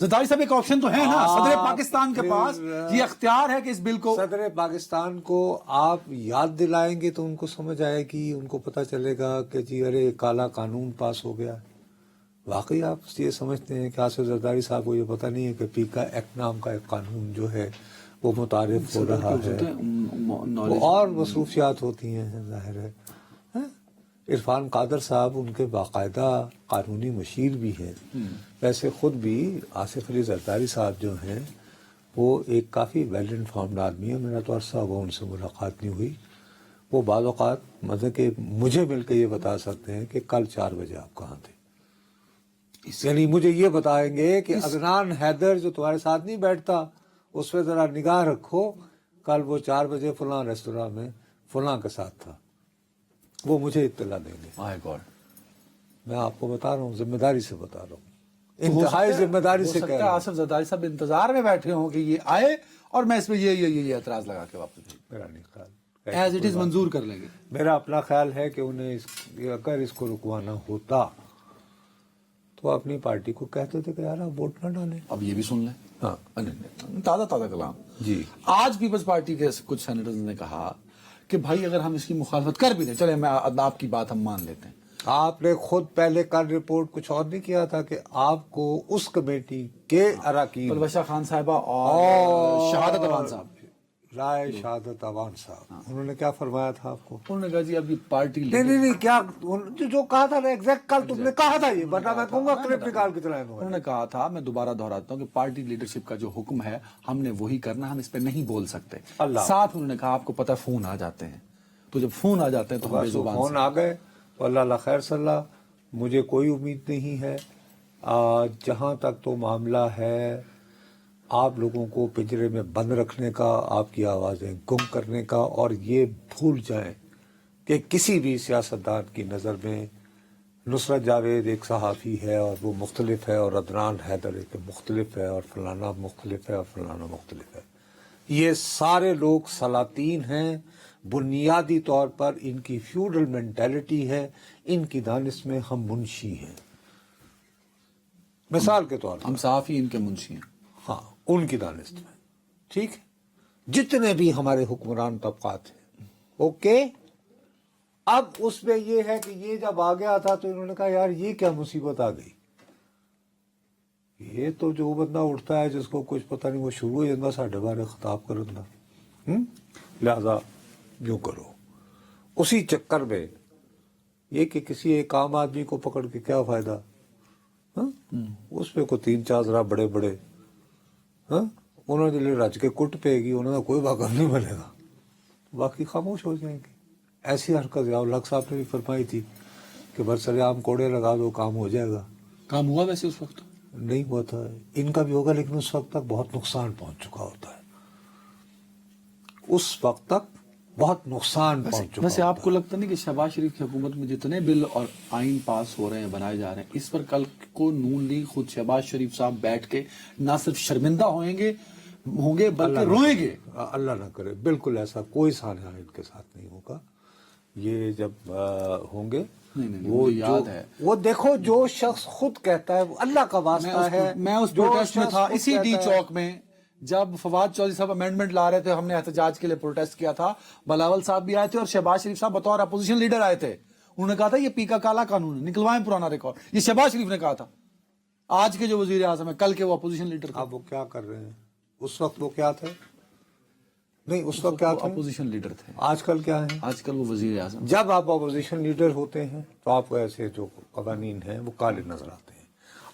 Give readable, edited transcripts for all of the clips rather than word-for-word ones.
زرداری صاحب ایک آپشن تو ہے نا صدر پاکستان کے پھر پاس یہ اختیار ہے کہ اس بل کو صدر پاکستان کو آپ یاد دلائیں گے تو ان کو سمجھ آئے گی، ان کو پتہ چلے گا کہ جی ارے کالا قانون پاس ہو گیا۔ واقعی آپ یہ سمجھتے ہیں کہ آصف زرداری صاحب کو یہ پتہ نہیں ہے کہ پیکا ایکٹ نام کا ایک قانون جو ہے وہ متعارف ہو رہا ہے، اور مصروفیات ہوتی ہیں ظاہر ہے۔ عرفان قادر صاحب ان کے باقاعدہ قانونی مشیر بھی ہیں، ویسے خود بھی آصف علی زرداری صاحب جو ہیں وہ ایک کافی ویل انفارمڈ آدمی ہے، میرا تو عرصہ ہوا ان سے ملاقات نہیں ہوئی۔ وہ بعض اوقات مطلب کہ مجھے مل کے یہ بتا سکتے ہیں کہ کل 4 بجے آپ کہاں تھے، یعنی مجھے یہ بتائیں گے کہ عدنان حیدر جو تمہارے ساتھ نہیں بیٹھتا اس پہ ذرا نگاہ رکھو، کل وہ 4 بجے فلاں ریستوراں میں فلاں کے ساتھ تھا، وہ مجھے اطلاع دیں گے۔ مائی گاڈ، میں آپ کو بتا رہا ہوں، ذمہ داری سے بتا رہا ہوں، انتہائی ذمہ داری سے کہہ رہا ہوں۔ آصف زرداری صاحب انتظار میں بیٹھے ہوں کہ یہ آئے اور میں اس پہ یہ اعتراض لگا کے واپس بھیجوں۔ میرا نہیں خیال، ایز اٹ از منظور کر لیں گے۔ میرا اپنا خیال ہے کہ انہیں اگر اس کو رکوانا ہوتا تو اپنی پارٹی کو کہتے تھے کہ یار آپ ووٹ نہ ڈالیں۔ اب یہ بھی سن لیں، ہاں تازہ کلام جی، آج پیپلز پارٹی کے کچھ سینیٹرز نے کہا کہ بھائی اگر ہم اس کی مخالفت کر بھی دیں، چلے میں آپ کی بات ہم مان لیتے ہیں، آپ نے خود پہلے کل رپورٹ کچھ اور نہیں کیا تھا کہ آپ کو اس کمیٹی کے اراکین پرویشا خان صاحبہ اور شہادت اوان صاحب، رائے شہادت اوان صاحب، انہوں نے کیا فرمایا تھا آپ کو؟ انہوں نے کہا جی اب یہ پارٹی نہیں کیا جو کہا تھا نا ایگزیکٹ کل تم نے کہا تھا، یہ ورنہ میں کہوں گا کلپ نکال کے چلائیں۔ انہوں نے کہا تھا، میں دوبارہ دہراتا ہوں کہ پارٹی لیڈرشپ کا جو حکم ہے ہم نے وہی کرنا، ہم اس پہ نہیں بول سکتے۔ ساتھ انہوں نے کہا آپ کو پتہ فون آ جاتے ہیں، تو جب فون آ جاتے ہیں تو ہم بے زبان فون آ گئے تو اللہ خیر صلی اللہ، مجھے کوئی امید نہیں ہے۔ جہاں تک تو معاملہ ہے آپ لوگوں کو پنجرے میں بند رکھنے کا، آپ کی آوازیں گم کرنے کا، اور یہ بھول جائیں کہ کسی بھی سیاستدان کی نظر میں نصرت جاوید ایک صحافی ہے اور وہ مختلف ہے، اور عدنان حیدر ایک مختلف ہے، اور فلانا مختلف ہے، اور فلانا مختلف ہے۔ یہ سارے لوگ سلاطین ہیں، بنیادی طور پر ان کی فیوڈل مینٹیلٹی ہے، ان کی دانش میں ہم منشی ہیں۔ مثال کے طور پر ہم صحافی ان کے منشی ہیں، ہاں ان کی دانش میں، ٹھیک ہے، جتنے بھی ہمارے حکمران طبقات ہیں، اوکے۔ اب اس میں یہ ہے کہ یہ جب آ گیا تھا تو انہوں نے کہا یار یہ کیا مصیبت آ گئی، یہ تو جو بندہ اٹھتا ہے جس کو کچھ پتہ نہیں وہ شروع ہو جاتا ساڈے بارے خطاب کرنا، لہذا جو کرو۔ اسی چکر میں یہ کہ کسی ایک عام آدمی کو پکڑ کے کیا فائدہ، اس پہ کوئی 3-4 ذرا بڑے بڑے انہوں نے رج کے کٹ پے گی، انہوں نے کوئی واقعہ نہیں بنے گا، باقی خاموش ہو جائیں گے۔ ایسی حرکت ضیاء الحق صاحب نے بھی فرمائی تھی کہ برسر عام کوڑے لگا دو کام ہو جائے گا۔ کام ہوا ویسے اس وقت نہیں ہوا تھا، ان کا بھی ہوگا، لیکن اس وقت تک بہت نقصان پہنچ چکا ہوتا ہے، اس وقت تک بہت نقصان پہنچ چکا۔ ویسے آپ کو لگتا نہیں کہ شہباز شریف کی حکومت میں جتنے بل اور آئین پاس ہو رہے ہیں، بنائے جا رہے ہیں، اس پر کل کو نون لیگ خود شہباز شریف صاحب بیٹھ کے نہ صرف شرمندہ ہوں گے بلکہ روئیں گے؟ اللہ نہ کرے، بالکل ایسا کوئی سانحہ ان کے ساتھ نہیں ہوگا۔ یہ جب ہوں گے وہ یاد ہے، وہ دیکھو جو شخص خود کہتا ہے وہ اللہ کا واسطہ ہے۔ میں اس پروٹیسٹ میں تھا، اسی ڈی چوک میں، جب فواد چودھری صاحب امینڈمنٹ لا رہے تھے، ہم نے احتجاج کے لیے پروٹیسٹ کیا تھا، بلاول صاحب بھی آئے تھے اور شہباز شریف صاحب بطور اپوزیشن لیڈر آئے تھے۔ انہوں نے کہا تھا یہ پیکا کالا قانون ہے، نکلوائیں پرانا ریکارڈ، یہ شہباز شریف نے کہا تھا۔ آج کے جو وزیر اعظم ہے، کل کے وہ اپوزیشن لیڈر تھے۔ اب وہ کیا کر رہے ہیں؟ اس وقت وہ کیا تھے؟ نہیں اس وقت کیا تھے؟ اپوزیشن لیڈر تھے۔ آج کل کیا ہیں؟ آج کل وہ وزیر اعظم۔ جب آپ اپوزیشن لیڈر ہوتے ہیں تو آپ کو ایسے جو قوانین ہیں وہ کالے نظر آتے ہیں۔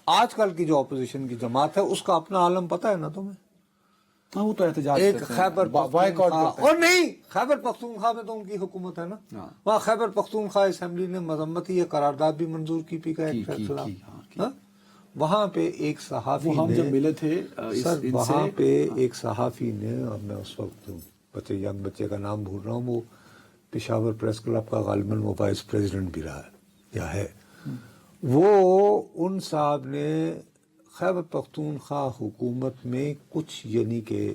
آج کل کی جو اپوزیشن کی جماعت ہے اس کا اپنا عالم پتہ ہے نا تمہیں؟ ہاں وہ تو احتجاج ایک کرتے ہیں، خیبر بائیکاٹ کرتے ہیں۔ اور نہیں، خیبر پختونخوا میں تو ان کی حکومت ہے نا، وہاں خیبر پختونخوا اسمبلی نے مذمتی یہ قرارداد بھی منظور کی پی کا ایک فیصلہ، وہاں پہ ایک صحافی ہم جب ملے تھے سر، وہاں پہ ایک صحافی نے، اور میں اس وقت بچے ینگ بچے کا نام بھول رہا ہوں، وہ پشاور پریس کلب کا غالباً وہ وائس پریزیڈنٹ بھی رہا ہے یا ہے، وہ ان صاحب نے خیبر پختونخوا حکومت میں کچھ یعنی کہ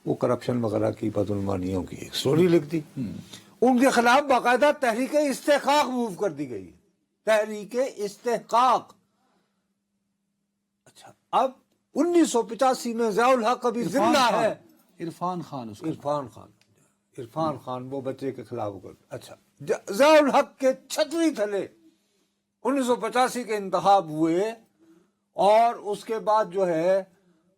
وہ کرپشن وغیرہ کی بدعنوانیوں کی ایک سٹوری لکھ دی، ان کے خلاف باقاعدہ تحریک استحقاق موو کر دی گئی، تحریک استحقاق۔ اچھا، اب 1985 میں ضیاء الحق ابھی زندہ ہے. عرفان خان اس کا عرفان خان وہ بچے کے خلاف ہو کر. اچھا ضیاء الحق کے چھتری تھلے 1985 کے انتخاب ہوئے اور اس کے بعد جو ہے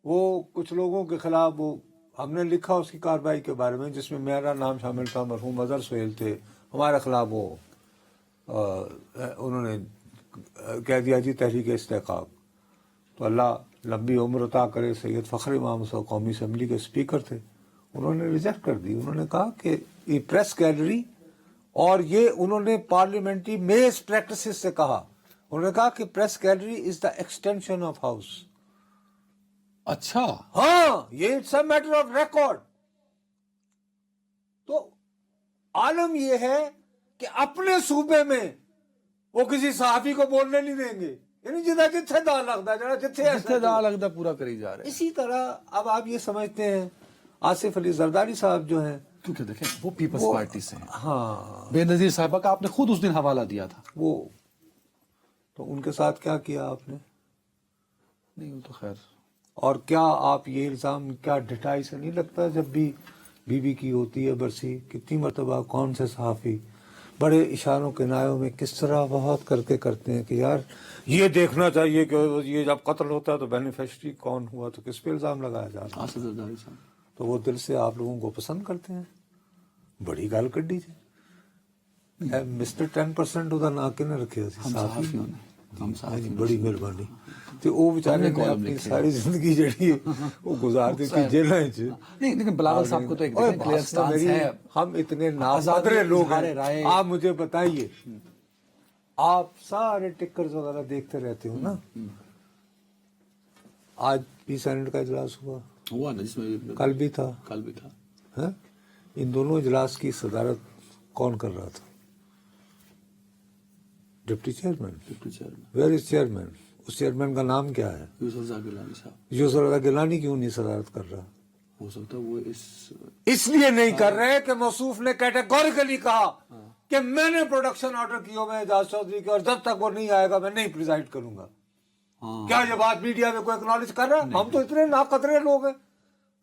وہ کچھ لوگوں کے خلاف وہ ہم نے لکھا اس کی کارروائی کے بارے میں جس میں میرا نام شامل تھا. مرحوم اظہر سہیل تھے ہمارے خلاف. وہ انہوں نے کہہ دیا جی تحریک استحقاق. تو اللہ لمبی عمر عطا کرے سید فخر امام صاحب قومی اسمبلی کے اسپیکر تھے. انہوں نے ریجیکٹ کر دی. انہوں نے کہا کہ یہ پریس گیلری اور یہ انہوں نے پارلیمنٹری میز پریکٹسز سے کہا. انہوں نے کہا کہ press gallery is the extension of house. اچھا ہاں یہ it's a matter of record. تو عالم یہ ہے کہ اپنے صوبے میں وہ کسی صحافی کو بولنے نہیں دیں گے. یعنی جتھے دا لگتا ہے جتھے دا لگتا پورا کری جا رہے ہیں. اسی طرح اب آپ یہ سمجھتے ہیں آصف علی زرداری صاحب جو ہیں کیونکہ دیکھیں وہ پیپلز پارٹی سے ہیں. ہاں بے نظیر صاحبہ کا آپ نے خود اس دن حوالہ دیا تھا. وہ تو ان کے ساتھ کیا کیا آپ نے؟ نہیں وہ تو خیر. اور کیا آپ یہ الزام کیا ڈٹائی سے نہیں لگتا جب بھی بی بی کی ہوتی ہے برسی کتنی مرتبہ کون سے صحافی بڑے اشاروں کنایوں میں کس طرح بہت کر کے کرتے ہیں کہ یار یہ دیکھنا چاہیے کہ یہ جب قتل ہوتا ہے تو بینیفیشری کون ہوا تو کس پہ الزام لگایا جا رہا ہے. آصف زرداری صاحب تو وہ دل سے آپ لوگوں کو پسند کرتے ہیں. بڑی گال کڈی تھی مسٹر 10% ਉਹਦਾ ਨਾਂ ਕਿਨੇ ਰੱਖਿਆ ਸੀ صحافیوں نے ہم صحافی بڑی مہربانی. ਤੇ ਉਹ ਵਿਚਾਰੇ ਨੇ ਆਪਣੀ ਸਾਰੀ ਜ਼ਿੰਦਗੀ ਜਿਹੜੀ ਉਹ گزار ਦਿੱਤੀ ਜੇਲ੍ਹਾਂ 'ਚ. نہیں لیکن بلاول صاحب کو تو ایک کلیئر سٹانس ہے. ہم اتنے ناقدر لوگ ہیں. آپ مجھے بتائیے آپ سارے ٹکرز وغیرہ دیکھتے رہتے ہو نا. آج بھی سینٹ کا اجلاس ہوا نا جس میں کل بھی تھا ہاں؟ ان دونوں اجلاس کی صدارت کون کر رہا تھا؟ Deputy chairman. Where is chairman? اس چیئرمین کا نام کیا ہے؟ یوسف رضا گیلانی صاحب. یوسف رضا گیلانی کیوں نہیں صدارت کر رہا؟ ہو سکتا ہے وہ اس لیے نہیں کر رہے کہ موصوف نے کیٹیگوریکلی کہا کہ میں نے پروڈکشن آرڈر کیا میں اعجاز چودھری کے اور جب تک وہ نہیں آئے گا میں نہیں پریزائڈ کروں گا. کیا یہ بات میڈیا میں کوئی اکنالج کر رہا ہے؟ ہم تو اتنے ناقدرے لوگ ہیں.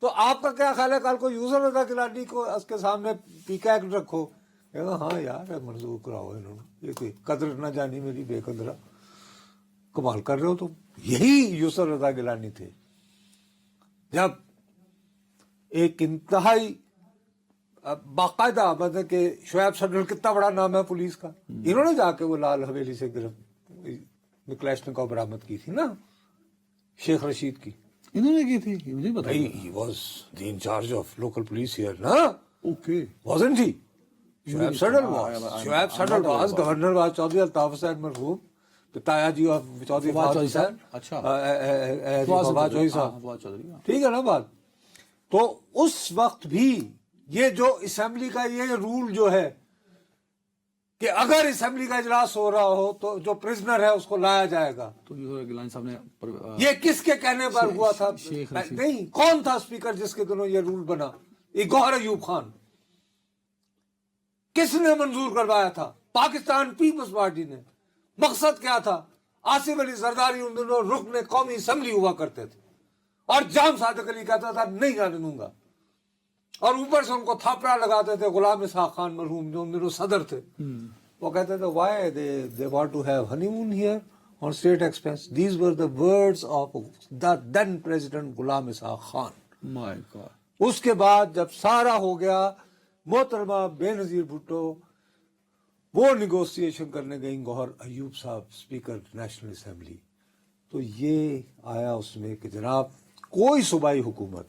تو آپ کا کیا خیال ہے کل کو یوسف رضا گیلانی کو اس کے سامنے پیکا ایکٹ رکھو ہاں یار منظور کراؤ انہوں نے یہ کوئی قدر نہ جانی میری بے قدرہ کمال کر رہے ہو. تو یہی یوسف رضا گیلانی تھے جب ایک انتہائی باقاعدہ مطلب کہ شعیب صدر کتنا بڑا نام ہے پولیس کا. انہوں نے جا کے وہ لال حویلی سے کلاشنکوف برآمد کی تھی نا شیخ رشید کی. انہوں نے کی تھی مجھے پتا he was the incharge of local police here نا. اوکے وازنٹ ہی شعیب صدر was governor was Chaudhry Altaf Hussain مرحوم تایا جی اور چودھری فواد حسین. اچھا فواد چودھری صاحب ٹھیک ہے نا بات. تو اس وقت بھی یہ جو اسمبلی کا یہ رول جو ہے کہ اگر اسمبلی کا اجلاس ہو رہا ہو تو جو پرزنر ہے اس کو لایا جائے گا. تو یوسف گیلانی صاحب نے یہ کس کے کہنے پر ہوا تھا؟ نہیں کون تھا اسپیکر جس کے دنوں یہ رول بنا؟ یہ گوہر ایوب خان. کس نے منظور کروایا تھا؟ پاکستان پیپلز پارٹی نے. مقصد کیا تھا؟ آصف علی زرداری ان دنوں رکن قومی اسمبلی ہوا کرتے تھے اور جام صادق علی کہتا تھا نہیں جانے دوں گا اور اوپر سے ان کو تھاپڑا لگاتے تھے غلام اسحاق خان مرحوم جو ان دنوں صدر تھے. وہ کہتے تھے why they want to have honeymoon here on state expense. These were the words of the then president Ghulam Ishaq Khan. My God. اس کے بعد جب سارا ہو گیا محترمہ بے نظیر بھٹو وہ نیگوسیشن کرنے گئیں گوہر ایوب صاحب اسپیکر نیشنل اسمبلی. تو یہ آیا اس میں کہ جناب کوئی صوبائی حکومت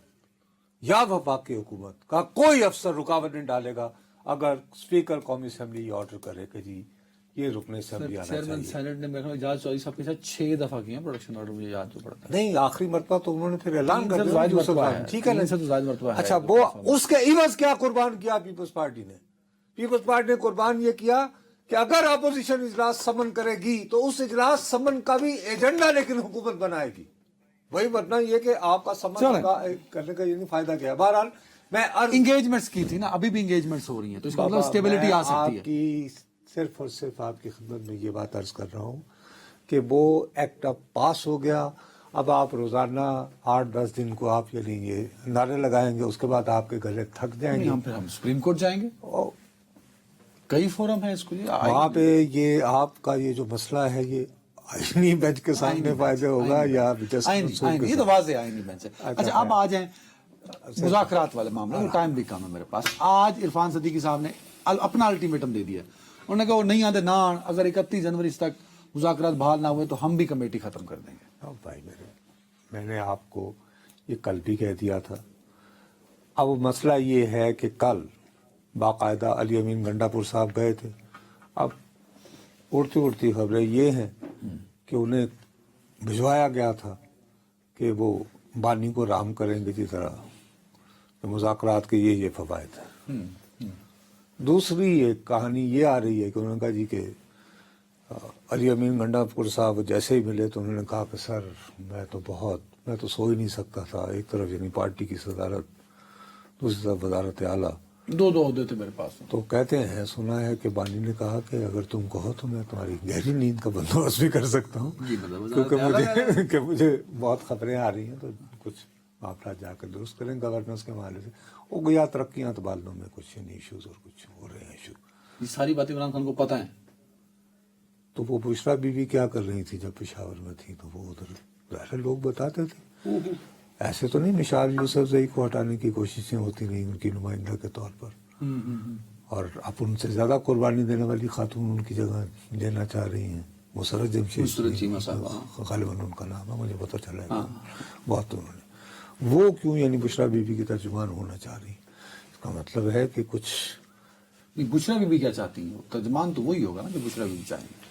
یا وفاقی حکومت کا کوئی افسر رکاوٹ نہیں ڈالے گا اگر اسپیکر قومی اسمبلی یہ آرڈر کرے کہ جی یہ رکن اسمبلی آنا چیئرمین چاہیے. سینٹ نے میرے خیال اعجاز چودھری صاحب کے ساتھ 6 دفعہ کیا پروڈکشن آرڈر مجھے یاد جو پڑتا ہے. نہیں آخری مرتبہ تو انہوں نے پھر اعلان کر زائد دیا مرتبہ ہے. ٹھیک ہے نا. 3 سے تو زائد مرتبہ ہے. اچھا وہ اس کے عوض کیا قربان کیا پیپلز پارٹی نے؟ پیپلز پارٹی نے قربان یہ کیا کہ اگر اپوزیشن اجلاس سمن کرے گی تو اس اجلاس سمن کا بھی ایجنڈا لیکن حکومت بنائے گی. وہی ورنہ یہ کہ آپ کا سمن کرنے کا یہ نہیں فائدہ کیا. بہرحال میں انگیجمنٹس کی تھی نا ابھی بھی انگیجمنٹس ہو رہی ہیں تو اس کا مطلب اسٹیبلٹی آ سکتی ہے. آپ کی صرف اور صرف آپ کی خدمت میں یہ بات عرض کر رہا ہوں کہ وہ ایکٹ اب پاس ہو گیا. اب آپ روزانہ 8-10 دن کو آپ یعنی یہ نعرے لگائیں گے، اس کے بعد آپ کے گلے تھک جائیں گے. ہم سپریم کورٹ جائیں گے، اور کئی فورم ہے اس کے لیے. وہاں پہ یہ آپ کا یہ جو مسئلہ ہے یہ آئینی بینچ کے سامنے فائدہ ہوگا یا یہ تو واضح آئینی بینچ ہے. اچھا اب آ جائیں مذاکرات والے معاملے میں، ٹائم بھی کم ہے میرے پاس. آج عرفان صدیقی صاحب نے اپنا الٹیمیٹم دے دیا. انہوں نے کہا وہ نہیں آتے نہ، اگر 31 جنوری تک مذاکرات بحال نہ ہوئے تو ہم بھی کمیٹی ختم کر دیں گے. بھائی میں نے آپ کو یہ کل بھی کہہ دیا تھا. اب مسئلہ یہ ہے کہ کل باقاعدہ علی امین گنڈا پور صاحب گئے تھے. اب اڑتی خبریں یہ ہیں کہ انہیں بھجوایا گیا تھا کہ وہ بانی کو رام کریں گے جس طرح مذاکرات کے یہ فوائد ہیں. دوسری ایک کہانی یہ آ رہی ہے کہ انہوں نے کہا جی کہ علی امین گنڈا پور صاحب جیسے ہی ملے تو انہوں نے کہا کہ سر میں تو سو ہی نہیں سکتا تھا. ایک طرف یعنی پارٹی کی صدارت، دوسری طرف وزارت اعلیٰ، دو عہدے تھے میرے پاس. تو کہتے ہیں سنا ہے کہ بانی نے کہا کہ اگر تم کہو تو میں تمہاری گہری نیند کا بندوبست بھی کر سکتا ہوں، کیونکہ مجھے بہت خبریں آ رہی ہیں تو کچھ معاملات جا کر درست کریں گورننس کے حوالے سے. وہ گیا ترقیاں تو بالوں میں کچھ ایشوز اور کچھ ہو رہے ہیں ایشو. یہ ساری باتیں عمران خان کو پتہ ہیں. تو وہ بشرا بی بی کیا کر رہی تھی جب پشاور میں تھی تو وہ ادھر ظاہر لوگ بتاتے تھے. ایسے تو نہیں مشال یوسف زئی کو ہٹانے کی کوششیں ہوتی نہیں ان کی نمائندہ کے طور پر، اور اب ان سے زیادہ قربانی دینے والی خاتون ان کی جگہ لینا چاہ رہی ہیں. مسرت جمشید غالباً ان کا نام ہے، مجھے پتہ چلا ہے بہت. انہوں نے وہ کیوں یعنی بشرا بی بی کی ترجمان ہونا چاہ رہی ہیں؟ اس کا مطلب ہے کہ کچھ بشرا بی بی کیا چاہتی ہیں؟ ترجمان تو وہی ہوگا نا جو بشرا بی بی چاہیں گے.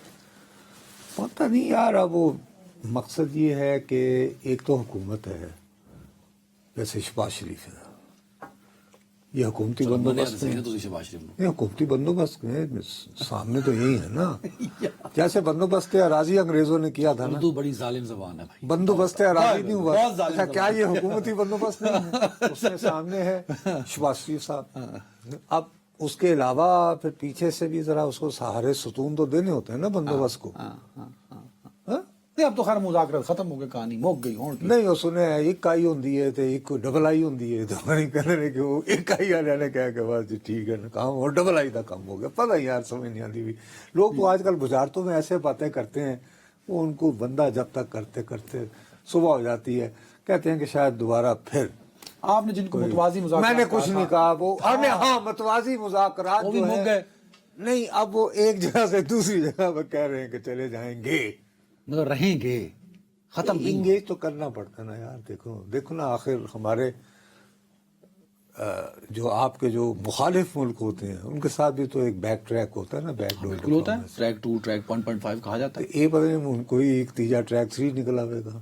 پتہ نہیں یار. اب وہ مقصد یہ ہے کہ ایک تو حکومت ہے جیسے شہباز شریف ہے، یہ حکومتی بندوبست ہے. یہ حکومتی بندوبست ہے، سامنے تو یہی ہے نا. جیسے بندوبست اراضی انگریزوں نے کیا تھا نا. اردو بڑی ظالم زبان ہے بھائی. بندوبست اراضی نہیں ہوا. اچھا کیا یہ حکومتی بندوبست نہیں ہے؟ اس میں سامنے ہے شہباز شریف صاحب. اب اس کے علاوہ پھر پیچھے سے بھی ذرا اس کو سہارے ستون تو دینے ہوتے ہیں نا بندوبست کو. نہیں اب تو خیر مذاکرات ختم ہو گئے، کہانی موک گئی. نہیں وہ سنے ایک آئی ہوندی ہے تو ایک ڈبل آئی ہوندی ہے. تو نہیں کہہ رہے کہ وہ ایک آئی والے نے کہا کہ بس جی ٹھیک ہے نا کام، اور ڈبل آئی کا کام ہو گیا. پتہ یار سمجھ نہیں آتی. بھی لوگ تو آج کل بجارتوں میں ایسے باتیں کرتے ہیں، وہ ان کو بندہ جب تک کرتے کرتے صبح ہو جاتی ہے کہتے ہیں کہ شاید دوبارہ پھر. آپ نے جن کو متوازی مذاکرات، میں نے کچھ نہیں کہا. وہ ہاں متوازی مذاکرات جو ہے نہیں، اب وہ ایک جگہ سے دوسری جگہ پہ کہہ رہے ہیں کہ چلے جائیں گے، مگر رہیں گے. ختم انگیج تو کرنا پڑتا ہے نا یار. دیکھو نا آخر ہمارے جو آپ کے جو مخالف ملک ہوتے ہیں ان کے ساتھ بھی تو ایک بیک ٹریک ہوتا ہے نا. بیک ڈور ہوتا ہے، ٹریک 2 ٹریک 1.5 کہا جاتا ہے. یہ پتہ نہیں کوئی ایک تیجا ٹریک 3 نکل آئے گا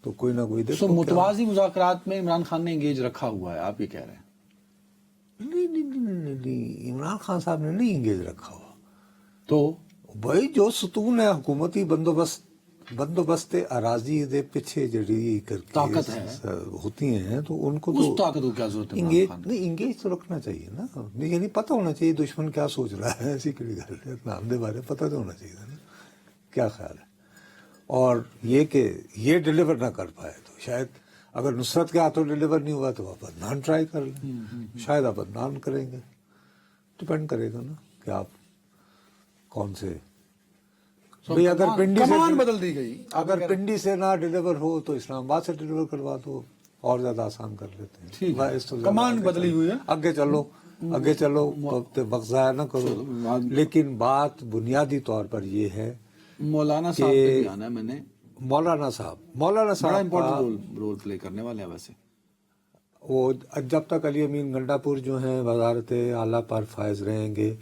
تو کوئی نہ کوئی. دیکھو متوازی مذاکرات میں عمران خان نے انگیج رکھا ہوا ہے، آپ یہ کہہ رہے ہیں. نہیں عمران خان صاحب نے نہیں انگیج رکھا ہوا. تو بھائی جو ستون ہے حکومتی بندوبست اراضی دے پیچھے جڑی طاقت ہے ہوتی ہیں تو ان کو اس طاقت کو کیا ضرورت ہے؟ انگیج تو رکھنا چاہیے نا. یعنی پتہ ہونا چاہیے دشمن کیا سوچ رہا ہے. ایسی کڑی گل ہے، نام دے بارے پتہ تو ہونا چاہیے نا کیا خیال ہے. اور یہ کہ یہ ڈیلیور نہ کر پائے تو شاید اگر نصرت کے ہاتھوں ڈیلیور نہیں ہوا تو آپ عدنان ٹرائی کر لیں. شاید آپ عدنان کریں گے، ڈپینڈ کرے گا نا کہ آپ کون سے. بھئی اگر پنڈی سے بدل دی گئی، اگر پنڈی سے نہ ڈیلیور ہو تو اسلام آباد سے ڈیلیور کروا دو، اور زیادہ آسان کر لیتے ہیں. کمان بدلی ہوئی ہے. آگے چلو وقت ضائع نہ کرو. لیکن بات بنیادی طور پر یہ ہے مولانا صاحب پہ بھی آنا ہے. میں نے مولانا صاحب بڑا امپورٹنٹ رول پلے کرنے والے ہیں. ویسے وہ جب تک علی امین گنڈا پور جو ہیں وزارت اعلیٰ پر فائز رہیں گے،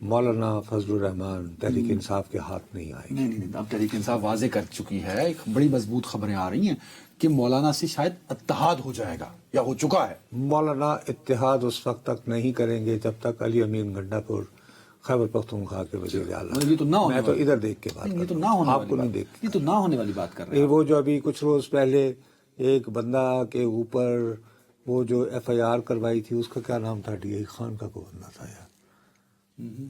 مولانا فضل الرحمان تحریک انصاف کے ہاتھ نہیں آئے. نہیں اب تحریک انصاف واضح کر چکی ہے. ایک بڑی مضبوط خبریں آ رہی ہیں کہ مولانا سے شاید اتحاد ہو جائے گا یا ہو چکا ہے. مولانا اتحاد اس وقت تک نہیں کریں گے جب تک علی امین گنڈا پور خیبر پختونخوا کے وزیر اعلیٰ. یہ تو نہ ہونے میں تو ادھر دیکھ کے بات یہ تو نہ ہونے آپ کو نہیں دیکھ. یہ تو نہ ہونے والی بات کر رہے ہیں. وہ جو ابھی کچھ روز پہلے ایک بندہ کے اوپر وہ جو ایف آئی آر کروائی تھی اس کا کیا نام تھا؟ ڈی آئی خان کا کوئی بندہ تھا یار.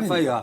FIR,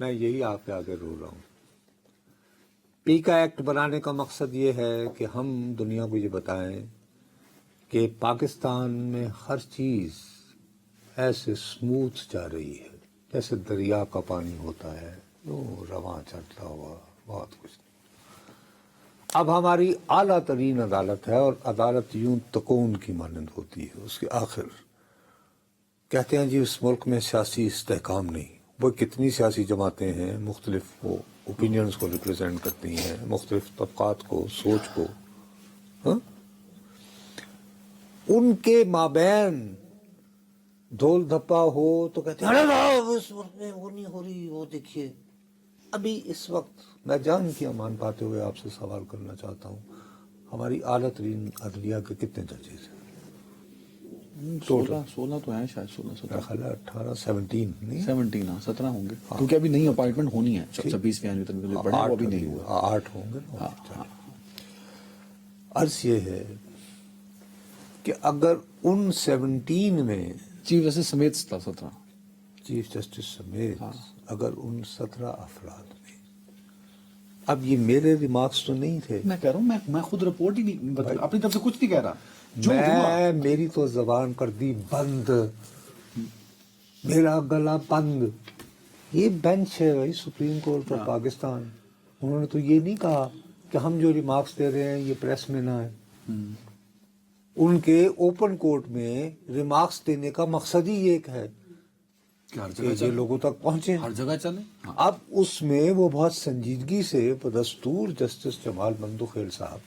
میں یہی آپ کے آگے رو رہا ہوں. پی کا ایکٹ بنانے کا مقصد یہ ہے کہ ہم دنیا کو یہ بتائیں کہ پاکستان میں ہر چیز ایسے سموتھ جا رہی ہے جیسے دریا کا پانی ہوتا ہے، رواں چلتا ہوا، بہت کچھ. اب ہماری اعلیٰ ترین عدالت ہے، اور عدالت یوں تکون کی مانند ہوتی ہے. اس کے آخر کہتے ہیں جی اس ملک میں سیاسی استحکام نہیں. وہ کتنی سیاسی جماعتیں ہیں، مختلف وہ اوپینینز کو ریپرزینٹ کرتی ہیں، مختلف طبقات کو، سوچ کو. ہاں؟ ان کے مابین دھول دھپا ہو تو کہتے ہیں ارے اس وقت میں وہ نہیں ہو رہی، وہ دیکھیے. ابھی اس وقت میں جان کی امان پاتے ہوئے آپ سے سوال کرنا چاہتا ہوں، ہماری اعلیٰ ترین عدلیہ کے کتنے ججز ہیں؟ 16 تو ہیں شاید، 16 خیال ہے 18 17 نہیں 17 17 ہوں گے، کیونکہ ابھی نئی اپائنٹمنٹ ہونی ہے. 26 فیصد تک بڑھے، وہ ابھی نہیں ہوا. 8 ہوں گے. عرض یہ ہے کہ اگر ان 17 میں چیف جسٹس سمیت 17 چیف جسٹس سمیت اگر ان 17 افراد میں، اب یہ میرے ریمارکس تو نہیں تھے، میں کہہ رہا ہوں، میں خود رپورٹ ہی نہیں اپنی طرف سے کچھ نہیں کہہ رہا. جو ہوا میری تو زبان کر دی بند، میرا گلا بند. یہ بینچ ہے بھائی سپریم کورٹ آف پاکستان. انہوں نے تو یہ نہیں کہا کہ ہم جو ریمارکس دے رہے ہیں یہ پریس میں نہ ہے. ان کے اوپن کورٹ میں ریمارکس دینے کا مقصد ہی ایک ہے کہ ہر کہ جگہ یہ لوگوں تک پہنچے. ہر جگہ چلے. اب اس میں وہ بہت سنجیدگی سے بدستور جسٹس جمال بندوخیل صاحب،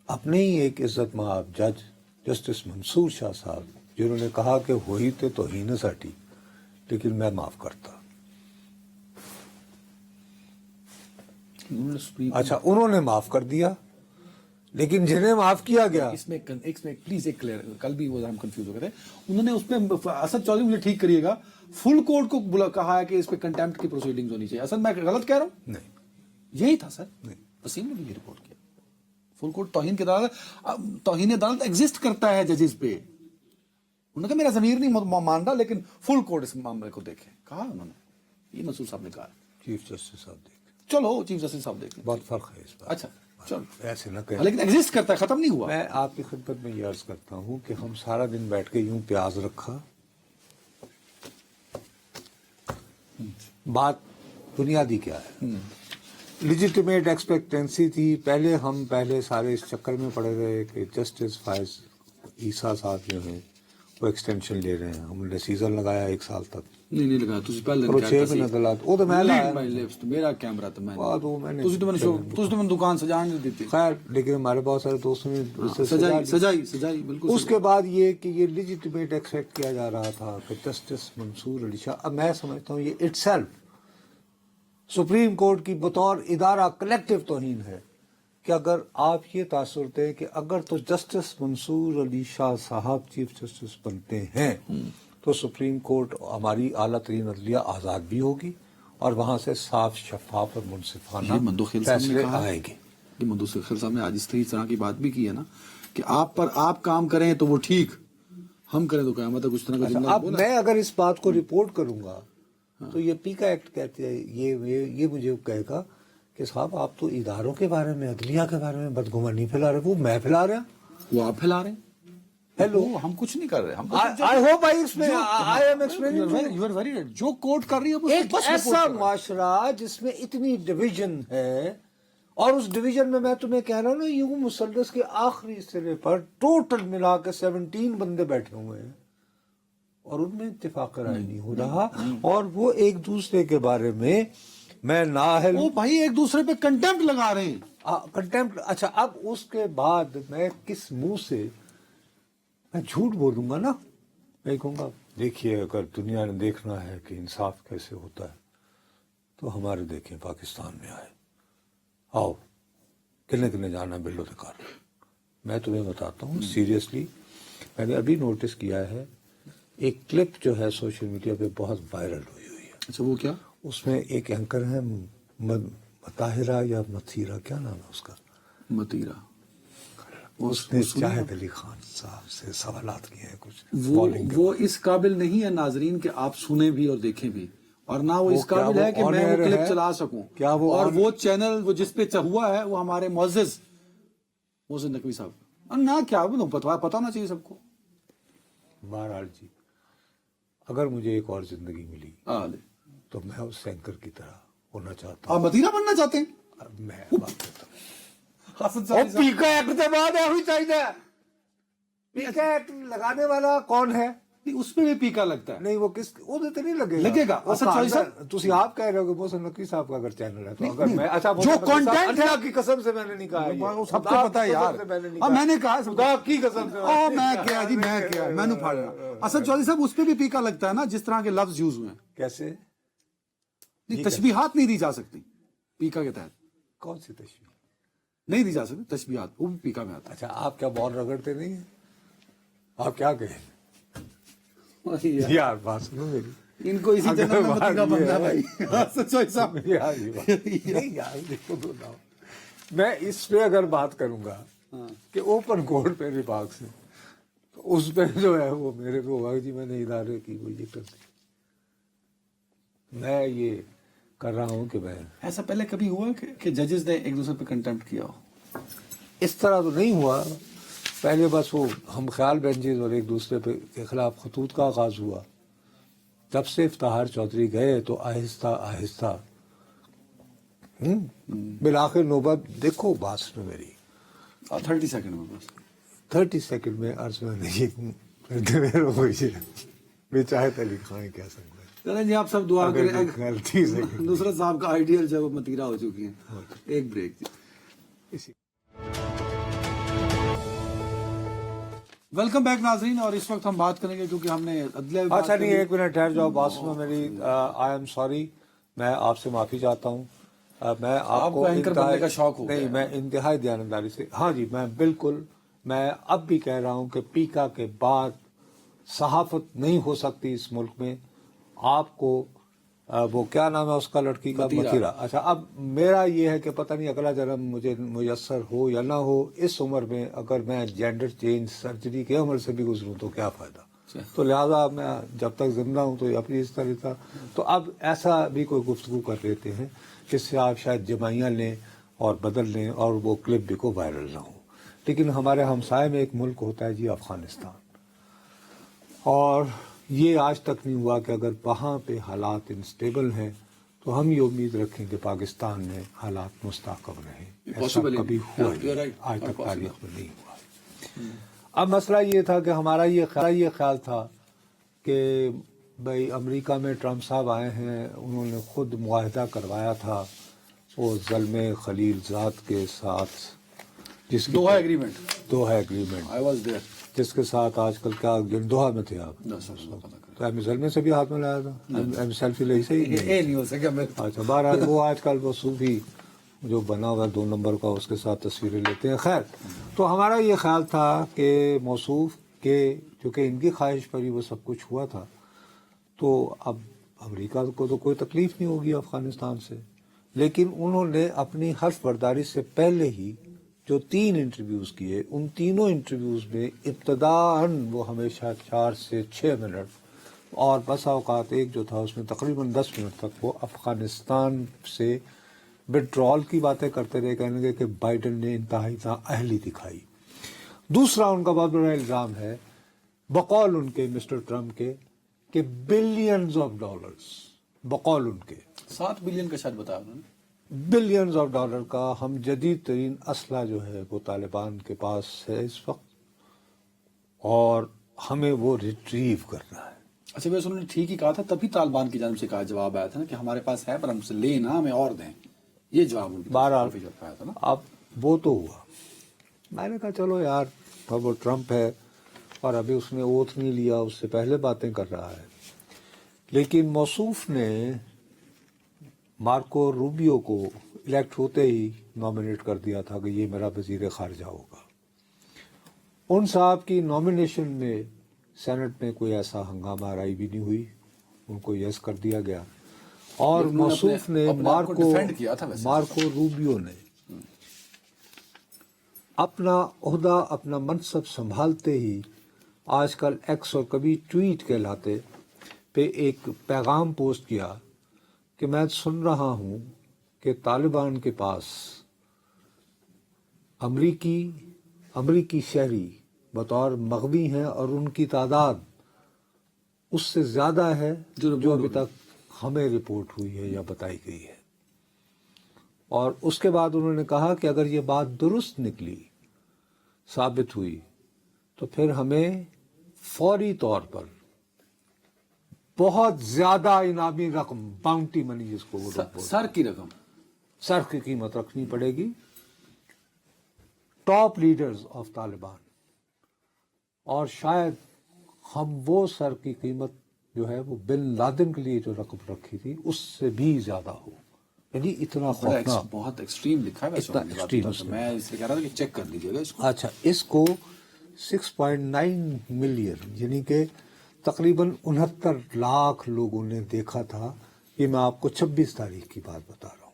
اپنے ہی ایک عزت مآب جج جسٹس منصور شاہ صاحب، جنہوں نے کہا کہ ہوئی تو توہین ساٹی لیکن میں معاف کرتا. اچھا انہوں نے معاف کر دیا، لیکن جنہیں معاف کیا گیا اس میں پلیز ایک کلیئر، کل بھی وہ ہم کنفیوز ہو گئے تھے. انہوں نے اس میں اسد چودھری مجھے ٹھیک کریے گا، فل کورٹ کو کہا ہے کہ اس پہ کنٹیمپٹ کی پروسیڈنگز ہونی چاہیے. اصل میں غلط کہہ رہا ہوں؟ نہیں، یہی تھا سر. نہیں. وسیم نے بھی یہ رپورٹ کیا. فل کورٹ توہین کی عدالت، توہین عدالت ایگزسٹ کرتا ہے ججز پہ. انہوں نے کہا میرا ضمیر نہیں مان رہا، لیکن فل کورٹ اس معاملے کو دیکھے. کہا انہوں نے، یہ منصور صاحب نے کہا. چیف جسٹس صاحب دیکھ، چلو چیف جسٹس صاحب دیکھ لیں. بہت فرق ہے اس بات. اچھا چلو، ایسے نہ کہیں. لیکن ایگزسٹ کرتا ہے، ختم نہیں ہوا. میں آپ کی خدمت میں یہ عرض کرتا ہوں کہ ہم سارا دن بیٹھ کے یوں پیاز رکھا. بات بنیادی کیا ہے؟ لیجیٹیمیٹ ایکسپیکٹینسی تھی. پہلے سارے اس چکر میں پڑے رہے کہ جسٹس فائز عیسیٰ صاحب جو ہیں وہ ایکسٹینشن لے رہے ہیں. ہم نے سیزن لگایا 1 سال تک. نہیں لگایا تسی پہلے اور 6 مہینے دلات وہ تو میں لایا. میرا کیمرہ تو میں نے تسی تو دکان سجانے نہیں دیتی. خیر، لیکن ہمارے بہت سارے دوستوں نے سجائی بالکل. اس کے بعد یہ کہ یہ لیجیٹیمیٹ ایکسپیکٹ کیا جا رہا تھا کہ جسٹس منصور علی شاہ، اب میں سمجھتا ہوں یہ اٹ سیلف سپریم کورٹ کی بطور ادارہ کلیکٹیو توہین ہے کہ اگر آپ یہ تاثر دیں کہ اگر تو جسٹس منصور علی شاہ صاحب چیف جسٹس بنتے ہیں تو سپریم کورٹ ہماری اعلیٰ ترین عدلیہ آزاد بھی ہوگی اور وہاں سے صاف، شفاف اور منصفانہ فیصلے آئیں گے. یہ مندوخیل صاحب نے آج اس طرح کی بات بھی کی ہے نا کہ آپ کام کریں تو وہ ٹھیک، ہم کریں تو قیامت ہے. کچھ طرح کا جملہ اب میں اگر اس بات کو رپورٹ کروں گا تو یہ پی کا ایکٹ کہتے ہیں، یہ مجھے کہے گا کہ صاحب آپ تو اداروں کے بارے میں، عدلیہ کے بارے میں بدگمانی پھیلا رہے. وہ میں پھیلا رہا، وہ آپ پھیلا رہے ہیں. ہیلو، ہم کچھ نہیں کر رہے. آئی ہوپ اس میں I am explaining you are very right. جو کورٹ کر رہی ہے ایک ایسا معاشرہ جس میں اتنی ڈویژن ہے، اور اس ڈویژن میں تمہیں کہہ رہا ہوں نا، یوں مثلث کے آخری سرے پر ٹوٹل ملا کے 17 بندے بیٹھے ہوئے ہیں اور ان میں اتفاق رائے نہیں ہو رہا، اور وہ ایک دوسرے کے بارے میں نااہل. وہ بھائی ایک دوسرے پہ کنٹیمپٹ لگا رہے ہیں. کنٹیمپٹ. اچھا اب اس کے بعد میں کس منہ سے میں جھوٹ بولوں گا نا؟ میں کہوں گا دیکھیے اگر دنیا نے دیکھنا ہے کہ انصاف کیسے ہوتا ہے تو ہمارے دیکھیں پاکستان میں آئے، آؤ کنے جانا بلو دکار. میں تمہیں بتاتا ہوں سیریسلی، میں نے ابھی نوٹس کیا ہے ایک کلپ جو ہے سوشل میڈیا پہ بہت وائرل ہوئی ہے. اچھا وہ کیا؟ اس میں ایک اینکر ہے مطاہرہ یا متھیرہ، کیا نام ہے اس کا؟ متیرہ. اس نے شاہد علی خان صاحب سے سوالات کیے ہیں کچھ. وہ اس قابل نہیں ہے ناظرین کہ آپ سنیں بھی اور دیکھیں بھی. اور نہ وہ اس قابل ہے کہ میں وہ کلپ چلا سکوں. اور وہ چینل وہ جس پہ ہوا ہے وہ ہمارے معزز محسن نقوی صاحب اور نہ کیا پتہ ہونا چاہیے سب کو. بہرحال جی اگر مجھے ایک اور زندگی ملی تو میں اس اینکر کی طرح ہونا چاہتا ہوں. آپ مدینہ بننا چاہتے ہیں؟ میں بات کرتا ہوں پیکا ایکٹ کے بعد ہوئی چاہیے. پیکا ایکٹ لگانے والا کون ہے؟ اس پہ بھی پیکا لگتا ہے. نہیں وہ کس وہ تو نہیں لگے گا. تسی آپ کہہ رہے ہو کہ محسن نقوی صاحب کا اگر چینل ہے تو اگر میں اچھا جو کنٹینٹ اللہ کی قسم سے میں نے نہیں کہا سب کو پتا ہے یار. میں نے کہا خدا کی قسم سے میں کیا جی میں نے پھاڑنا. اسد چودھری صاحب اس پہ بھی پیکا لگتا ہے نا جس طرح کے لفظ یوز ہوئے ہیں. کیسے تشبیہات نہیں دی جا سکتی پیکا کے تحت. کون سی تشبیہ نہیں دی جا سکتی تشبیہات وہ بھی پیکا میں آتا ہے. اچھا آپ کیا بال رگڑتے نہیں ہیں؟ آپ کیا کہیں یار بات سنو میری ان کو اسی جنرل میں مدینہ بننا ہے بھائی. سچائی صاحب نہیں یار دیکھو میں اس پہ اگر بات کروں گا کہ اوپن کورٹ پہ بھی پاک سے تو اس پہ جو ہے وہ میرے کو ہوگا جی میں نے ادارے کی وہ یہ کرتی. میں یہ کر رہا ہوں کہ میں ایسا پہلے کبھی ہوا کہ ججز نے ایک دوسرے پہ کنٹمپٹ کیا ہو؟ اس طرح تو نہیں ہوا. پہلے بس وہ ہم خیال بینچز اور ایک دوسرے کے خلاف خطوط کا آغاز ہوا. جب سے افتخار چودھری گئے تو آہستہ آہستہ بالآخر نوبت دیکھو بات سنو میری 30 سیکنڈ میں بس 30 سیکنڈ میں عرض میں نہیں میں چاہے علی خان کہہ سکتا چلیں جی آپ سب دعا کریں. غلطی سے نصرت صاحب کا آئیڈیل جو ہے وہ متیرہ ہو چکی ہیں. ایک بریک جی. ویلکم بیک ناظرین. اور اس وقت ہم بات کریں گے کیونکہ ہم نے عدلیہ اچھا نہیں ایک منٹ ٹھہر جاؤ بات سنو میری. آئی ایم سوری میں آپ سے معافی چاہتا ہوں. میں آپ کو اینکر بننے کا شوق ہو نہیں میں انتہائی دیانتداری سے ہاں جی میں بالکل میں اب بھی کہہ رہا ہوں کہ پیکا کے بعد صحافت نہیں ہو سکتی اس ملک میں. آپ کو وہ کیا نام ہے اس کا لڑکی کا متیرہ. اچھا اب میرا یہ ہے کہ پتہ نہیں اگلا جنم مجھے میسر ہو یا نہ ہو. اس عمر میں اگر میں جینڈر چینج سرجری کے عمر سے بھی گزروں تو کیا فائدہ. تو لہذا میں جب تک زندہ ہوں تو اپنی اس طرح تھا. تو اب ایسا بھی کوئی گفتگو کر لیتے ہیں جس سے آپ شاید جمائیاں لیں اور بدل لیں اور وہ کلپ بھی کو وائرل نہ ہو. لیکن ہمارے ہمسائے میں ایک ملک ہوتا ہے جی افغانستان. اور یہ آج تک نہیں ہوا کہ اگر وہاں پہ حالات انسٹیبل ہیں تو ہم یہ امید رکھیں کہ پاکستان میں حالات مستحکم رہیں. ایسا کبھی ہوا آج تک تاریخ میں نہیں ہوا. اب مسئلہ یہ تھا کہ ہمارا یہ خیال تھا کہ بھائی امریکہ میں ٹرمپ صاحب آئے ہیں انہوں نے خود معاہدہ کروایا تھا وہ زلم خلیل زاد کے ساتھ جس کی Doha agreement I was there جس کے ساتھ آج کل کیا دوحہ میں تھے آپ تو ایم زلمے سے بھی ہاتھ میں لایا تھا. ایم سیلفی لے سے ہی نہیں ہو سکا. اچھا بہرحال وہ آج کل وہ صوفی جو بنا ہوا 2 نمبر کا اس کے ساتھ تصویریں لیتے ہیں. خیر تو ہمارا یہ خیال تھا کہ موصوف کے چونکہ ان کی خواہش پر ہی وہ سب کچھ ہوا تھا تو اب امریکہ کو تو کوئی تکلیف نہیں ہوگی افغانستان سے. لیکن انہوں نے اپنی حلف برداری سے پہلے ہی جو 3 انٹرویوز کیے ان تینوں انٹرویوز میں ابتداً وہ ہمیشہ 4 سے 6 منٹ اور بس اوقات ایک جو تھا اس میں تقریباً 10 منٹ تک وہ افغانستان سے وڈرال کی باتیں کرتے رہے. کہنے لگے کہ بائیڈن نے انتہائی نااہلی دکھائی. دوسرا ان کا بہت بڑا الزام ہے بقول ان کے مسٹر ٹرمپ کے کہ بلینز آف ڈالرز بقول ان کے 7 بلین کا شاید بتایا انہوں نے. بلینز آف ڈالر کا ہم جدید ترین اسلحہ جو ہے وہ طالبان کے پاس ہے اس وقت اور ہمیں وہ ریٹریو کرنا ہے. اچھا ویسے انہوں نے ٹھیک ہی کہا تھا تبھی طالبان کی جانب سے کہا جواب آیا تھا نا کہ ہمارے پاس ہے پر ہم سے لیں نا ہمیں اور دیں. یہ جواب بہرحال آیا تھا نا. اب وہ تو ہوا. میں نے کہا چلو یار اب وہ ٹرمپ ہے اور ابھی اس نے اوتھ نہیں لیا اس سے پہلے باتیں کر رہا ہے. لیکن موصوف نے مارکو روبیو کو الیکٹ ہوتے ہی نامنیٹ کر دیا تھا کہ یہ میرا وزیر خارجہ ہوگا. ان صاحب کی نامنیشن میں سینٹ میں کوئی ایسا ہنگامہ آرائی بھی نہیں ہوئی. ان کو یس کر دیا گیا اور موصوف نے مارکو روبیو نے اپنا عہدہ اپنا منصب سنبھالتے ہی آج کل ایکس اور کبھی ٹویٹ کہلاتے پہ ایک پیغام پوسٹ کیا کہ میں سن رہا ہوں کہ طالبان کے پاس امریکی شہری بطور مغوی ہیں اور ان کی تعداد اس سے زیادہ ہے جو ابھی تک ہمیں رپورٹ ہوئی ہے یا بتائی گئی ہے. اور اس کے بعد انہوں نے کہا کہ اگر یہ بات درست نکلی، ثابت ہوئی، تو پھر ہمیں فوری طور پر بہت زیادہ انعامی رقم، باؤنٹی منی جس کو وہ لوگ بولتے ہیں، سر کی رقم، سر کی قیمت رکھنی پڑے گی ٹاپ لیڈرز آف طالبان. اور شاید ہم وہ سر کی قیمت جو ہے وہ بن لادن کے لیے جو رقم رکھی تھی اس سے بھی زیادہ ہو. یعنی اتنا خوفناک، بہت ایکسٹریم لکھا ہے ویسے اتنا انہوں نے ایکسٹریم بات اس تو نے. میں اس لیے کہہ رہا تھا کہ چیک کر لیجیے گا اس کو. اچھا، اس کو 6.9 ملین یعنی کہ تقریباً 69 لاکھ لوگوں نے دیکھا تھا. یہ میں آپ کو 26 تاریخ کی بات بتا رہا ہوں.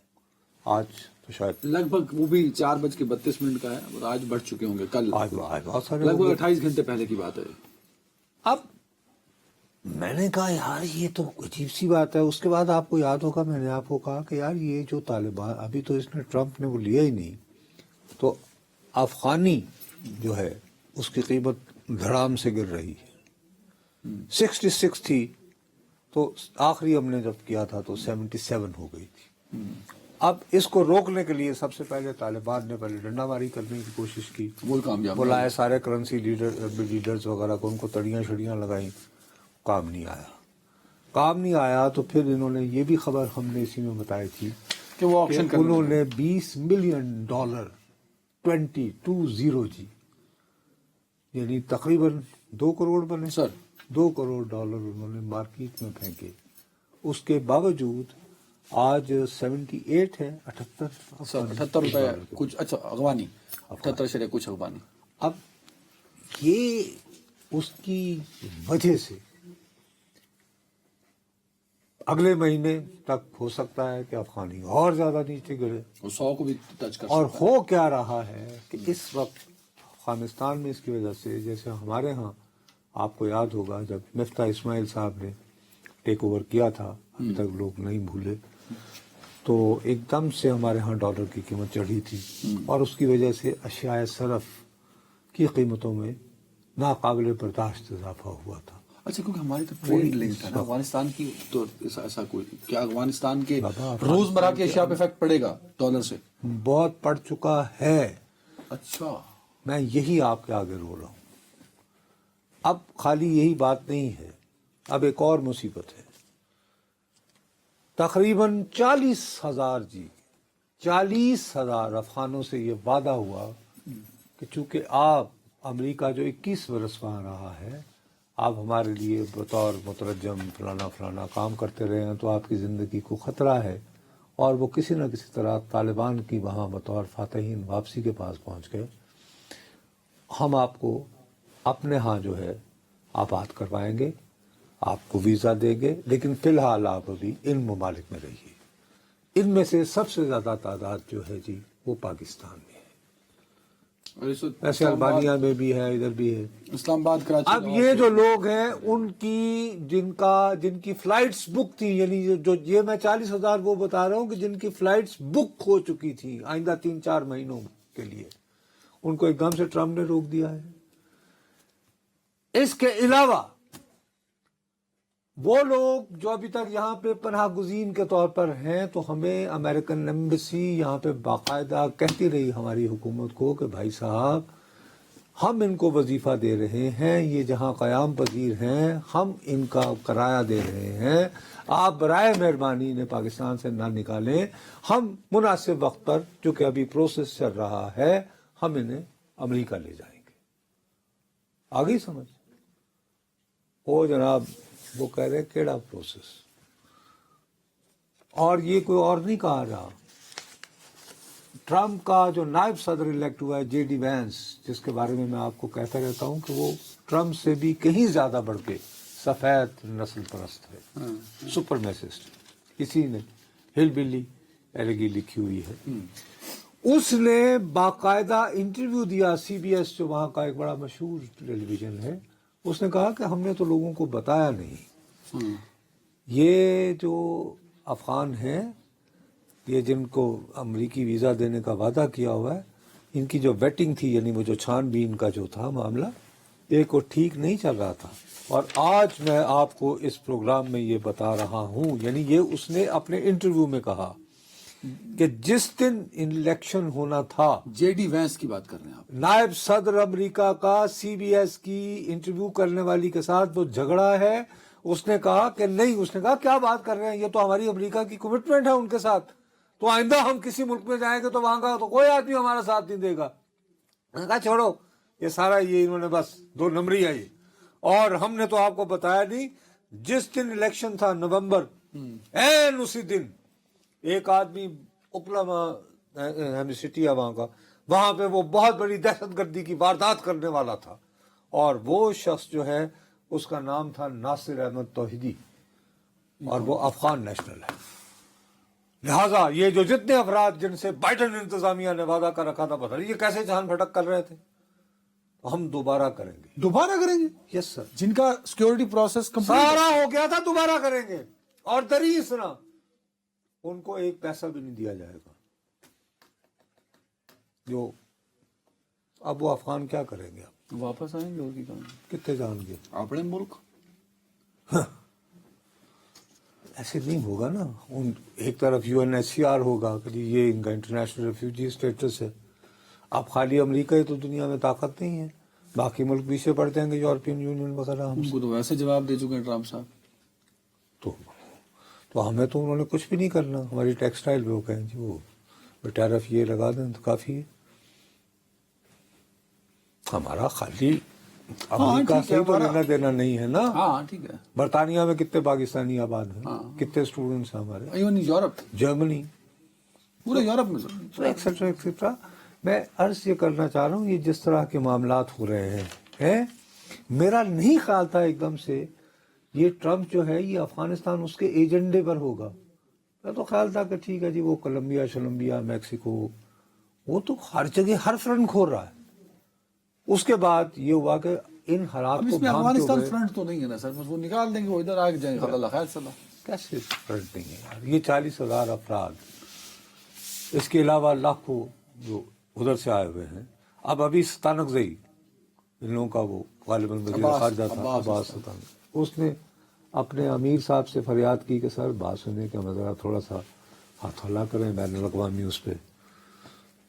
آج تو شاید لگ بھگ وہ بھی 4:32 کا ہے اور آج بڑھ چکے ہوں گے. کل آج بہت سارے لگ ہو بھگ گئے. 28 گھنٹے پہلے کی بات ہے. اب میں نے کہا یار یہ تو عجیب سی بات ہے. اس کے بعد آپ کو یاد ہوگا میں نے آپ کو کہا کہ یار یہ جو طالبان ابھی تو اس نے ٹرمپ نے وہ لیا ہی نہیں، تو افغانی جو ہے اس کی قیمت دھڑام سے گر رہی ہے. 66 تھی تو آخری ہم نے جب کیا تھا تو 77 ہو گئی تھی. اب اس کو روکنے کے لیے سب سے پہلے طالبان نے پہلے ڈنڈا ماری کرنے کی کوشش کی. وہ کامیاب بلائے سارے کرنسی لیڈرز وغیرہ کو، ان کو تڑیاں شڑیاں لگائیں. کام نہیں آیا. تو پھر انہوں نے یہ بھی خبر ہم نے اسی میں بتائی تھی کہ وہ آکشن کہ انہوں نے $20 ملین 20 یعنی تقریباً 2 کروڑ بنے سر. 2 کروڑ ڈالر انہوں نے مارکیٹ میں پھینکے. اس کے باوجود آج 78 ہے 78 روپے کچھ. اچھا افغانی 78 شرح کچھ افغانی. اب یہ اس کی وجہ سے اگلے مہینے تک ہو سکتا ہے کہ افغانی اور زیادہ نیچے گرے. وہ 100 کو بھی ٹچ کر اور سکتا ہو کیا رہا ہے کہ اس وقت افغانستان میں اس کی وجہ سے، جیسے ہمارے ہاں آپ کو یاد ہوگا جب مفتاح اسماعیل صاحب نے ٹیک اوور کیا تھا، ابھی تک لوگ نہیں بھولے، تو ایک دم سے ہمارے ہاں ڈالر کی قیمت چڑھی تھی اور اس کی وجہ سے اشیاء صرف کی قیمتوں میں ناقابل برداشت اضافہ ہوا تھا. اچھا کیونکہ ہماری تو ٹریڈ لنک ہے نا افغانستان کی، تو ایسا کوئی کیا افغانستان کے روزمرہ کی اشیاء پہ افیکٹ پڑے گا ڈالر سے؟ بہت پڑ چکا ہے. اچھا میں یہی آپ کے آگے رو رہا ہوں. اب خالی یہی بات نہیں ہے، اب ایک اور مصیبت ہے. تقریباً 40,000 افغانوں سے یہ وعدہ ہوا کہ چونکہ آپ امریکہ جو 21 برس وہاں رہا ہے، آپ ہمارے لیے بطور مترجم فلانا کام کرتے رہے ہیں، تو آپ کی زندگی کو خطرہ ہے. اور وہ کسی نہ کسی طرح طالبان کی وہاں بطور فاتحین واپسی کے پاس پہنچ گئے. ہم آپ کو اپنے ہاں جو ہے آباد کروائیں گے، آپ کو ویزا دیں گے، لیکن فی الحال آپ ابھی ان ممالک میں رہیے. ان میں سے سب سے زیادہ تعداد جو ہے جی وہ پاکستان میں ہے. ایسے البانیہ میں بھی ہے، ادھر بھی ہے، اسلام آباد کراچی. اب یہ جو لوگ ہیں ان کی جن کی فلائٹس بک تھی، یعنی جو یہ میں 40,000 وہ بتا رہا ہوں کہ جن کی فلائٹس بک ہو چکی تھی آئندہ 3-4 مہینوں کے لیے، ان کو ایک دم سے ٹرمپ نے روک دیا ہے. اس کے علاوہ وہ لوگ جو ابھی تک یہاں پہ پناہ گزین کے طور پر ہیں، تو ہمیں امریکن ایمبیسی یہاں پہ باقاعدہ کہتی رہی ہماری حکومت کو کہ بھائی صاحب ہم ان کو وظیفہ دے رہے ہیں، یہ جہاں قیام پذیر ہیں، ہم ان کا کرایہ دے رہے ہیں، آپ برائے مہربانی انہیں پاکستان سے نہ نکالیں. ہم مناسب وقت پر، چونکہ ابھی پروسیس چل رہا ہے، ہم انہیں امریکہ لے جائیں گے. آگئی سمجھ؟ او جناب وہ کہہ رہے کیڑا پروسیس، اور یہ کوئی اور نہیں کہا رہا. ٹرمپ کا جو نائب صدر الیکٹ ہوا ہے JD وینس، جس کے بارے میں آپ کو کہتا رہتا ہوں کہ وہ ٹرمپ سے بھی کہیں زیادہ بڑھ کے سفید نسل پرست ہے، سپرمیسسٹ. اسی نے ہل بلی ایلگی لکھی ہوئی ہے. اس نے باقاعدہ انٹرویو دیا CBS جو وہاں کا ایک بڑا مشہور ٹیلی ویژن ہے. اس نے کہا کہ ہم نے تو لوگوں کو بتایا نہیں، یہ جو افغان ہیں یہ جن کو امریکی ویزا دینے کا وعدہ کیا ہوا ہے، ان کی جو ویٹنگ تھی، یعنی وہ جو چھان بین کا جو تھا معاملہ، ایک وہ ٹھیک نہیں چل رہا تھا. اور آج میں آپ کو اس پروگرام میں یہ بتا رہا ہوں، یعنی یہ اس نے اپنے انٹرویو میں کہا کہ جس دن الیکشن ہونا تھا، جے ڈی وینس کی بات کر رہے ہیں آپ. نائب صدر امریکہ کا سی بی ایس کی انٹرویو کرنے والی کے ساتھ وہ جھگڑا ہے. اس نے کہا کہ نہیں، اس نے کہا کیا بات کر رہے ہیں، یہ تو ہماری امریکہ کی کمٹمنٹ ہے ان کے ساتھ، تو آئندہ ہم کسی ملک میں جائیں گے تو وہاں کا تو کوئی آدمی ہمارا ساتھ نہیں دے گا. میں نے کہا چھوڑو یہ سارا، یہ انہوں نے بس دو نمبری ہے یہ. اور ہم نے تو آپ کو بتایا نہیں، جس دن الیکشن تھا نومبر، این اسی دن ایک آدمی اوکلاہوما سٹی ہے وہاں کا، وہاں پہ وہ بہت بڑی دہشت گردی کی واردات کرنے والا تھا، اور وہ شخص جو ہے اس کا نام تھا ناصر احمد توحیدی، اور وہ افغان نیشنل ہے. لہٰذا یہ جو جتنے افراد جن سے بائیڈن انتظامیہ نے وعدہ کر رکھا تھا، پتہ نہیں یہ کیسے جان بھٹک کر رہے تھے، ہم دوبارہ کریں گے. دوبارہ کریں گے؟ یس سر. جن کا سیکورٹی پروسیس سارا ہو گیا تھا، دوبارہ کریں گے. اور دریس نا، ان کو ایک پیسہ بھی نہیں دیا جائے گا. جو اب وہ افغان کیا کریں گے، اب واپس آئیں گے اور کی کہیں کتنے جان گے اپنے ملک. ایسے نہیں ہوگا نا. ایک طرف U N H C R ہوگا کہ یہ ان کا انٹرنیشنل ریفیوجی اسٹیٹس ہے. اب خالی امریکہ ہی تو دنیا میں طاقت نہیں ہے، باقی ملک پیچھے پڑ جائیں گے، یورپین یونین وغیرہ. ان کو تو ویسے جواب دے چکے ہیں ٹرمپ صاحب. تو ہمیں تو انہوں نے کچھ بھی نہیں کرنا. ہماری ٹیکسٹائل بھی وہ کہیں جی وہ ٹیرف یہ لگا دیں تو کافی ہے. ہمارا خالی امریکہ سے تو لینا دینا نہیں ہے نا. ہاں ٹھیک ہے. برطانیہ میں کتنے پاکستانی آباد ہیں، کتنے اسٹوڈنٹس ہیں ہمارے، ایون یورپ، جرمنی، پورے یورپ میں ایکسیٹرا ایکسیٹرا. میں عرض یہ کرنا چاہ رہا ہوں، یہ جس طرح کے معاملات ہو رہے ہیں، میرا نہیں خیال تھا ایک دم سے یہ ٹرمپ جو ہے یہ افغانستان اس کے ایجنڈے پر ہوگا. میں تو خیال تھا کہ ٹھیک ہے جی وہ کولمبیا شلمبیا میکسیکو وہ تو ہر جگہ ہر فرنٹ کھول رہا ہے. اس کے بعد یہ ہوا کہ ان حالات کو اس میں بھانپتے افغانستان ہوئے، فرنٹ تو نہیں ہے نا سر، بس وہ نکال دیں گے، وہ ادھر آ کے جائیں گے، اللہ خیر صلاح. کیسے فرنٹ نہیں ہے یار؟ یہ 40,000 افراد، اس کے علاوہ لاکھوں جو ادھر سے آئے ہوئے ہیں. اب ابھی ستانکزئی ان لوگوں کا وہ غالباً وزیر خارجہ تھا عباس ستانکزئی، اس نے اپنے امیر صاحب سے فریاد کی کہ سر بات سنیں کہ ہم ذرا تھوڑا سا ہاتھ ہلا کریں بین الاقوامی اس پہ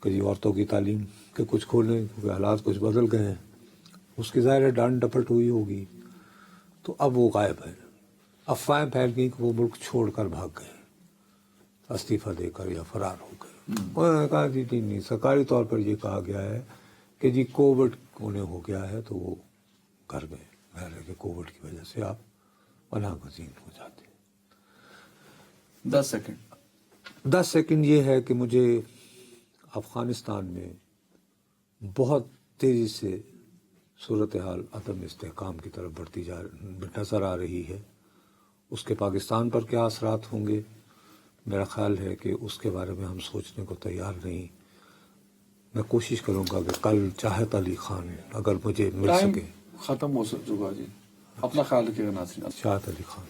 کہ جی عورتوں کی تعلیم کے کچھ کھولیں، کیونکہ حالات کچھ بدل گئے ہیں. اس کی ظاہر ڈانٹ ڈپٹ ہوئی ہوگی. تو اب وہ غائب ہے. افواہیں پھیل گئی کہ وہ ملک چھوڑ کر بھاگ گئے، استعفیٰ دے کر یا فرار ہو گئے. انہوں نے کہا جی نہیں، سرکاری طور پر یہ کہا گیا ہے کہ جی کووڈ انہیں ہو گیا ہے تو وہ گھر گئے. ظاہر ہے کہ کووڈ کی وجہ سے آپ پناہ گزین ہو جاتے. 10 سیکنڈ یہ ہے کہ مجھے افغانستان میں بہت تیزی سے صورتحال عدم استحکام کی طرف بڑھتی نظر آ رہی ہے. اس کے پاکستان پر کیا اثرات ہوں گے، میرا خیال ہے کہ اس کے بارے میں ہم سوچنے کو تیار نہیں. میں کوشش کروں گا کہ کل چاہت علی خان اگر مجھے مل سکے. ختم ہو چکا جی. اپنا خیال رکھیے گا ناظرین. چاہت علی خان